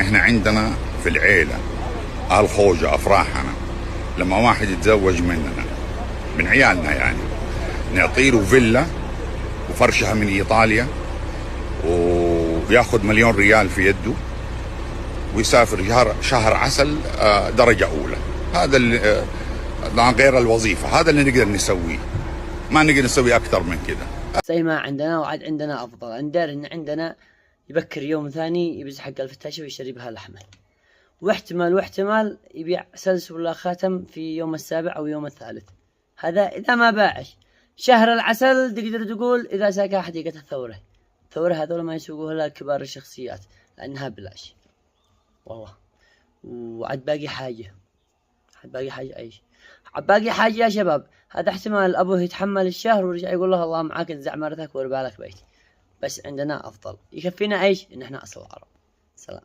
احنا عندنا في العيلة اهل خوجة افراحنا لما واحد يتزوج مننا من عيالنا يعني نعطيله فيلا وفرشها من ايطاليا وياخذ 1,000,000 ريال في يده ويسافر شهر عسل درجة اولى. هذا اللي غير الوظيفة، هذا اللي نقدر نسويه، ما نقدر نسوي اكثر من كذا. زي ما عندنا وعد عندنا افضل. ندير ان عندنا يبكر يوم ثاني يبز حق الفتاشة ويشتري بها لحمة، واحتمال يبيع سلس ولا خاتم في يوم السابع او يوم الثالث. هذا اذا ما باعش. شهر العسل تقدر تقول اذا ساقها حديقة الثورة هذول ما يسوقوها الا كبار الشخصيات لانها بلاش والله. وعد باقي حاجة ايش؟ باقي حاجة يا شباب. هذا احتمال ابوه يتحمل الشهر ويرجع يقول له الله معاك انزع مرتك واربالك بيت، بس عندنا افضل يكفينا ايش؟ ان احنا اصل العرب. سلام.